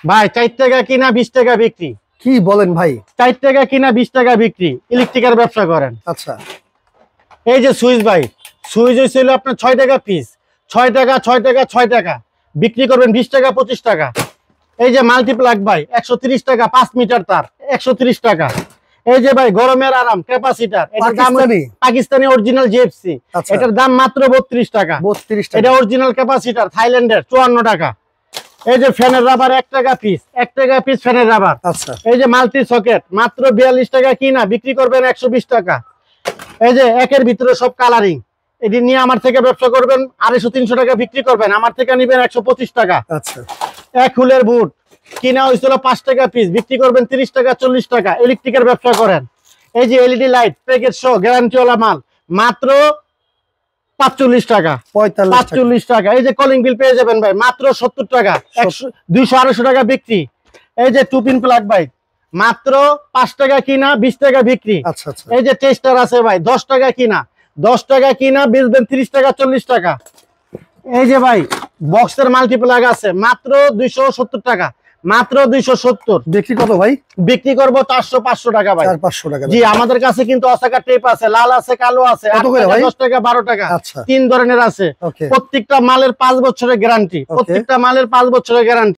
ভাই 4 টাকা কিনা 20 টাকা বিক্রি। কি বলেন ভাই? 4 টাকা কিনা 20 টাকা বিক্রি, ইলেকট্রিকের ব্যবসা করেন। আচ্ছা, এই যে সুইচ ভাই, সুইচ হইছিল আপনার 6 টাকা পিস, 6 টাকা 6 টাকা 6 টাকা বিক্রি করবেন 20 টাকা 25 টাকা। এই যে মাল্টিপ্লাগ ভাই 130 টাকা 5 মিটার তার 130 টাকা। এই যে ভাই গরমের আরাম ক্যাপাসিটর, এটার দাম পাকিস্তানি অরিজিনাল জিএফসি, এটার দাম মাত্র 32 টাকা। 32 টাকা। এটা অরিজিনাল ক্যাপাসিটর থাইল্যান্ডের 54 টাকা। এই যে ফ্যানের রাবার 1 টাকা পিস, 1 টাকা পিস ফ্যানের রাবার। আচ্ছা, এই যে মাল্টি সকেট মাত্র 42 টাকা কিনা বিক্রি করবেন 120 টাকা। এই যে একের ভিতরে সব কালারিং, এটি নিয়ে আমার থেকে ব্যবসা করবেন 250-300 টাকা বিক্রি করবেন, আমার থেকে নিবেন 125 টাকা। আচ্ছা, এক হুলের বুট কিনা হয়েছিল 5 টাকা পিস, বিক্রি করবেন 30 টাকা 40 টাকা। ইলেকট্রিকের ব্যবসা করেন। এই যে এলইডি লাইট প্যাকেট সহ গ্যারান্টিওয়ালা মাল মাত্র 45 টাকা 45 টাকা। এই যে কলিং বিল পেয়ে যাবেন ভাই মাত্র 70 টাকা, 200-250 টাকা বিক্রি। এই যে টু পিন প্লাগ ভাই মাত্র 5 টাকা কিনা 20 টাকা বিক্রি। আচ্ছা, আচ্ছা। এই যে টেস্টার আছে ভাই 10 টাকা কিনা, 10 টাকা কিনা বেচবেন 30 টাকা 40 টাকা। এই যে ভাই বক্সের মাল্টিপ্লাগ আছে মাত্র 270 টাকা, মাত্র 270। বিক্রি কত ভাই? বিক্রি করবো 400-500 টাকা ভাই। 400-500 টাকা। জি, আমাদের কাছে কিন্তু অসাকা টেপ আছে, লাল আছে, কালো আছে, 10 টাকা 12 টাকা 3 ধরনের আছে। প্রত্যেকটা মালের 5 বছরের গ্যারান্টি, প্রত্যেকটা মালের 5 বছরের গ্যারান্টি।